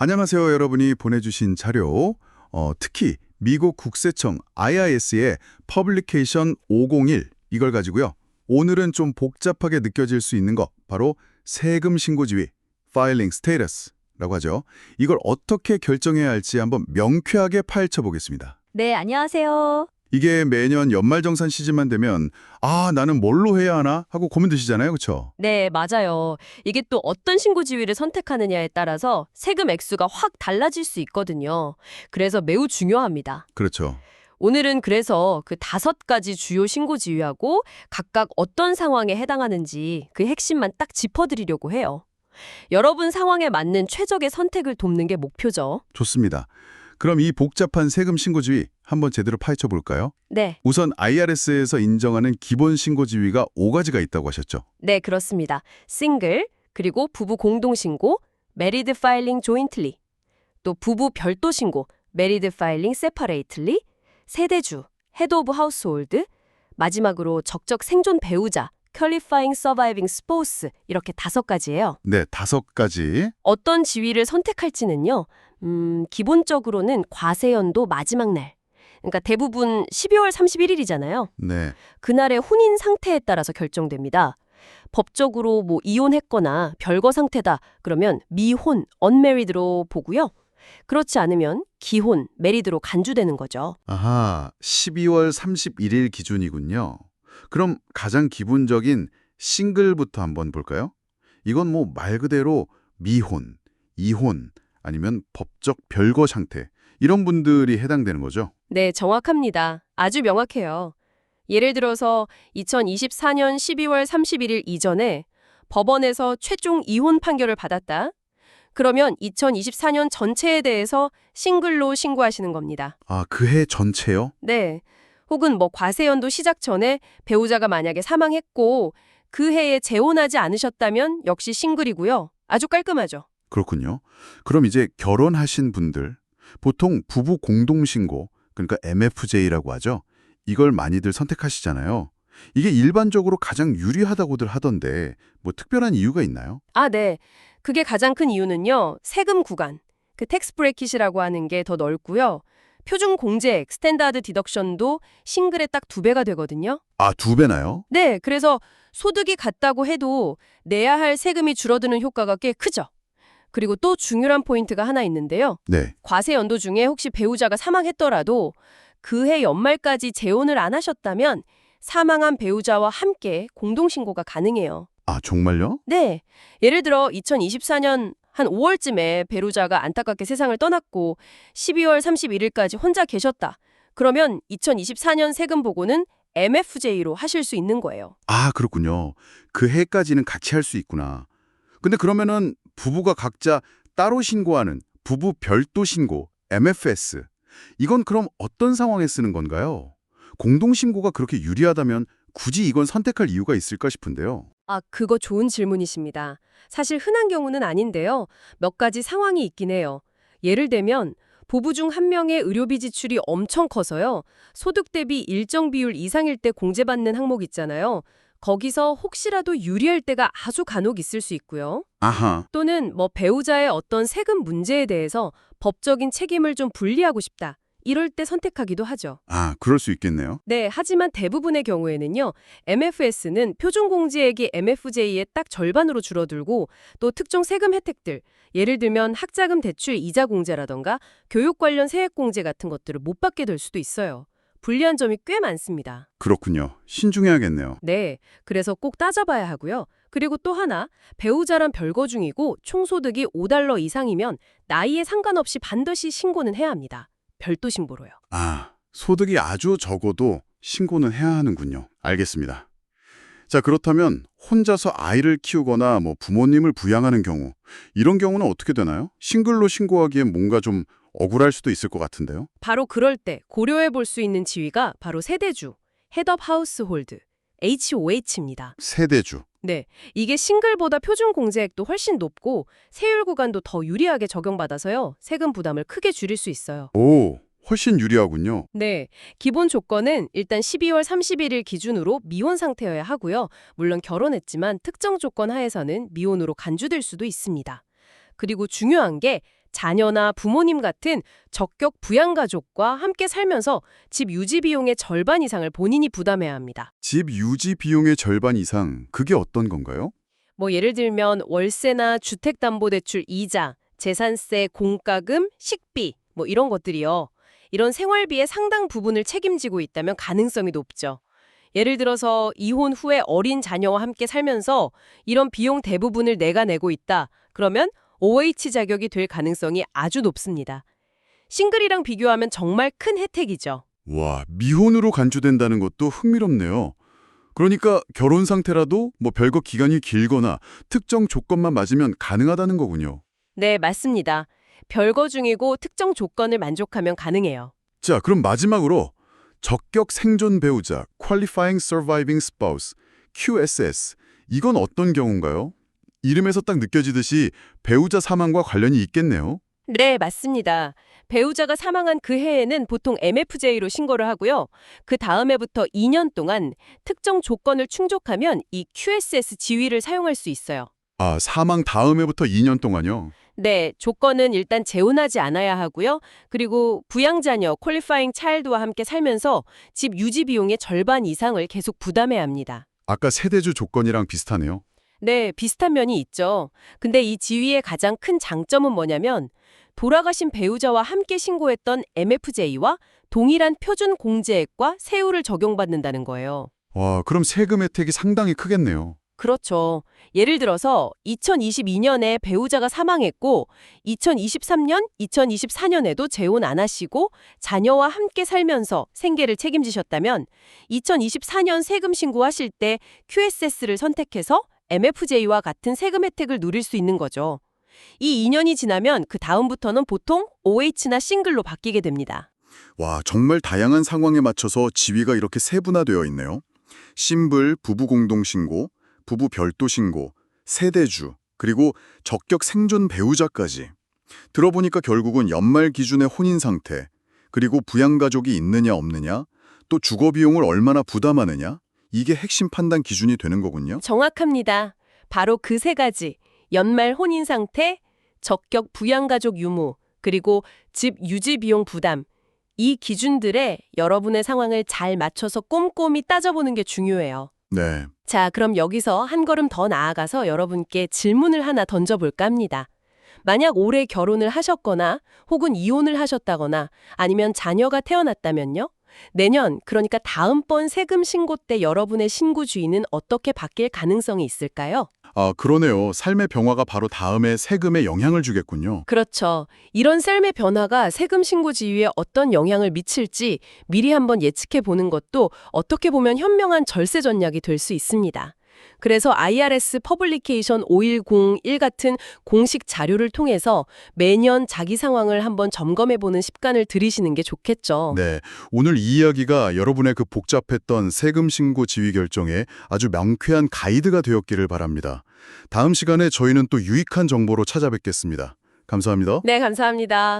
안녕하세요. 여러분이 보내주신 자료, 특히 미국 국세청 IRS의 퍼블리케이션 501 이걸 가지고요. 오늘은 좀 복잡하게 느껴질 수 있는 거, 바로 세금 신고 지위, filing status라고 하죠. 이걸 어떻게 결정해야 할지 한번 명쾌하게 파헤쳐 보겠습니다. 네, 안녕하세요. 이게 매년 연말정산 시즌만 되면 나는 뭘로 해야 하나 하고 고민 드시잖아요. 그렇죠? 네, 맞아요. 이게 또 어떤 신고 지위를 선택하느냐에 따라서 세금 액수가 확 달라질 수 있거든요. 그래서 매우 중요합니다. 그렇죠. 오늘은 그래서 그 5가지 주요 신고 지위하고 각각 어떤 상황에 해당하는지 그 핵심만 딱 짚어드리려고 해요. 여러분 상황에 맞는 최적의 선택을 돕는 게 목표죠. 좋습니다. 그럼 이 복잡한 세금 신고 지위 한번 제대로 파헤쳐 볼까요? 네, 우선 IRS에서 인정하는 기본 신고 지위가 5가지가 있다고 하셨죠. 네, 그렇습니다. 싱글, 그리고 부부 공동 신고, married filing jointly, 또 부부 별도 신고, married filing separately, 세대주, head of household, 마지막으로 적적 생존 배우자, qualifying surviving spouse 이렇게 5가지예요. 네, 5가지. 어떤 지위를 선택할지는요. 기본적으로는 과세연도 마지막 날. 그러니까 대부분 12월 31일이잖아요. 네. 그날의 혼인 상태에 따라서 결정됩니다. 법적으로 이혼했거나 별거 상태다 그러면 미혼, unmarried로 보고요. 그렇지 않으면 기혼, married로 간주되는 거죠. 아하, 12월 31일 기준이군요. 그럼 가장 기본적인 싱글부터 한번 볼까요? 이건 말 그대로 미혼, 이혼, 아니면 법적 별거 상태 이런 분들이 해당되는 거죠. 네, 정확합니다. 아주 명확해요. 예를 들어서 2024년 12월 31일 이전에 법원에서 최종 이혼 판결을 받았다. 그러면 2024년 전체에 대해서 싱글로 신고하시는 겁니다. 그 해 전체요? 네. 혹은 과세연도 시작 전에 배우자가 만약에 사망했고 그 해에 재혼하지 않으셨다면 역시 싱글이고요. 아주 깔끔하죠. 그렇군요. 그럼 이제 결혼하신 분들, 보통 부부 공동신고, 그러니까 MFJ라고 하죠. 이걸 많이들 선택하시잖아요. 이게 일반적으로 가장 유리하다고들 하던데 특별한 이유가 있나요? 네. 그게 가장 큰 이유는요. 세금 구간, 그 텍스 브래킷이라고 하는 게 더 넓고요. 표준 공제액, 스탠다드 디덕션도 싱글의 딱 2배가 되거든요. 2배나요? 네, 그래서 소득이 같다고 해도 내야 할 세금이 줄어드는 효과가 꽤 크죠. 그리고 또 중요한 포인트가 하나 있는데요. 네. 과세 연도 중에 혹시 배우자가 사망했더라도 그해 연말까지 재혼을 안 하셨다면 사망한 배우자와 함께 공동신고가 가능해요. 정말요? 네. 예를 들어 2024년 한 5월쯤에 배우자가 안타깝게 세상을 떠났고 12월 31일까지 혼자 계셨다. 그러면 2024년 세금 보고는 MFJ로 하실 수 있는 거예요. 그렇군요. 그 해까지는 같이 할 수 있구나. 근데 그러면은 부부가 각자 따로 신고하는 부부 별도 신고, MFS. 이건 그럼 어떤 상황에 쓰는 건가요? 공동신고가 그렇게 유리하다면 굳이 이건 선택할 이유가 있을까 싶은데요. 그거 좋은 질문이십니다. 사실 흔한 경우는 아닌데요. 몇 가지 상황이 있긴 해요. 예를 들면 부부 중 한 명의 의료비 지출이 엄청 커서요. 소득 대비 일정 비율 이상일 때 공제받는 항목 있잖아요. 거기서 혹시라도 유리할 때가 아주 간혹 있을 수 있고요. 아하. 또는 배우자의 어떤 세금 문제에 대해서 법적인 책임을 좀 분리하고 싶다. 이럴 때 선택하기도 하죠. 그럴 수 있겠네요. 네, 하지만 대부분의 경우에는요. MFS는 표준공제액이 MFJ의 딱 절반으로 줄어들고 또 특정 세금 혜택들, 예를 들면 학자금 대출 이자 공제라던가 교육 관련 세액 공제 같은 것들을 못 받게 될 수도 있어요. 불리한 점이 꽤 많습니다. 그렇군요. 신중해야겠네요. 네, 그래서 꼭 따져봐야 하고요. 그리고 또 하나, 배우자란 별거 중이고 총소득이 $5 이상이면 나이에 상관없이 반드시 신고는 해야 합니다. 별도 신고로요. 소득이 아주 적어도 신고는 해야 하는군요. 알겠습니다. 자, 그렇다면 혼자서 아이를 키우거나 부모님을 부양하는 경우, 이런 경우는 어떻게 되나요? 싱글로 신고하기엔 뭔가 좀 억울할 수도 있을 것 같은데요. 바로 그럴 때 고려해 볼 수 있는 지위가 바로 세대주, Head of Household, HOH입니다. 세대주. 네, 이게 싱글보다 표준 공제액도 훨씬 높고 세율 구간도 더 유리하게 적용받아서요. 세금 부담을 크게 줄일 수 있어요. 훨씬 유리하군요. 네, 기본 조건은 일단 12월 31일 기준으로 미혼 상태여야 하고요. 물론 결혼했지만 특정 조건 하에서는 미혼으로 간주될 수도 있습니다. 그리고 중요한 게 자녀나 부모님 같은 적격 부양가족과 함께 살면서 집 유지 비용의 절반 이상을 본인이 부담해야 합니다. 집 유지 비용의 절반 이상, 그게 어떤 건가요? 뭐 예를 들면 월세나 주택담보대출 이자, 재산세, 공과금, 식비 뭐 이런 것들이요. 이런 생활비의 상당 부분을 책임지고 있다면 가능성이 높죠. 예를 들어서 이혼 후에 어린 자녀와 함께 살면서 이런 비용 대부분을 내가 내고 있다. 그러면 OH 자격이 될 가능성이 아주 높습니다. 싱글이랑 비교하면 정말 큰 혜택이죠. 와, 미혼으로 간주된다는 것도 흥미롭네요. 그러니까 결혼 상태라도 뭐 별거 기간이 길거나 특정 조건만 맞으면 가능하다는 거군요. 네, 맞습니다. 별거 중이고 특정 조건을 만족하면 가능해요. 자, 그럼 마지막으로 적격 생존 배우자, Qualifying Surviving Spouse, QSS. 이건 어떤 경우인가요? 이름에서 딱 느껴지듯이 배우자 사망과 관련이 있겠네요. 네, 맞습니다. 배우자가 사망한 그 해에는 보통 MFJ로 신고를 하고요. 그 다음 해부터 2년 동안 특정 조건을 충족하면 이 QSS 지위를 사용할 수 있어요. 아, 사망 다음 해부터 2년 동안요? 네, 조건은 일단 재혼하지 않아야 하고요. 그리고 부양자녀, 퀄리파잉 차일드와 함께 살면서 집 유지 비용의 절반 이상을 계속 부담해야 합니다. 아까 세대주 조건이랑 비슷하네요. 네, 비슷한 면이 있죠. 근데 이 지위의 가장 큰 장점은 뭐냐면 돌아가신 배우자와 함께 신고했던 MFJ와 동일한 표준 공제액과 세율을 적용받는다는 거예요. 와, 그럼 세금 혜택이 상당히 크겠네요. 그렇죠. 예를 들어서 2022년에 배우자가 사망했고 2023년, 2024년에도 재혼 안 하시고 자녀와 함께 살면서 생계를 책임지셨다면 2024년 세금 신고하실 때 QSS를 선택해서 MFJ와 같은 세금 혜택을 누릴 수 있는 거죠. 이 2년이 지나면 그 다음부터는 보통 OH나 싱글로 바뀌게 됩니다. 와, 정말 다양한 상황에 맞춰서 지위가 이렇게 세분화되어 있네요. 신불, 부부 공동 신고, 부부 별도 신고, 세대주, 그리고 적격 생존 배우자까지. 들어보니까 결국은 연말 기준의 혼인 상태, 그리고 부양가족이 있느냐 없느냐, 또 주거 비용을 얼마나 부담하느냐, 이게 핵심 판단 기준이 되는 거군요. 정확합니다. 바로 그 세 가지. 연말 혼인 상태, 적격 부양가족 유무, 그리고 집 유지 비용 부담. 이 기준들에 여러분의 상황을 잘 맞춰서 꼼꼼히 따져보는 게 중요해요. 네. 자, 그럼 여기서 한 걸음 더 나아가서 여러분께 질문을 하나 던져볼까 합니다. 만약 올해 결혼을 하셨거나 혹은 이혼을 하셨다거나 아니면 자녀가 태어났다면요? 내년, 그러니까 다음번 세금 신고 때 여러분의 신고 주인은 어떻게 바뀔 가능성이 있을까요? 아, 그러네요. 삶의 변화가 바로 다음에 세금에 영향을 주겠군요. 그렇죠. 이런 삶의 변화가 세금 신고 지위에 어떤 영향을 미칠지 미리 한번 예측해 보는 것도 어떻게 보면 현명한 절세 전략이 될 수 있습니다. 그래서 IRS 퍼블리케이션 5101 같은 공식 자료를 통해서 매년 자기 상황을 한번 점검해보는 습관을 들이시는 게 좋겠죠. 네, 오늘 이 이야기가 여러분의 그 복잡했던 세금 신고 지위 결정에 아주 명쾌한 가이드가 되었기를 바랍니다. 다음 시간에 저희는 또 유익한 정보로 찾아뵙겠습니다. 감사합니다. 네, 감사합니다.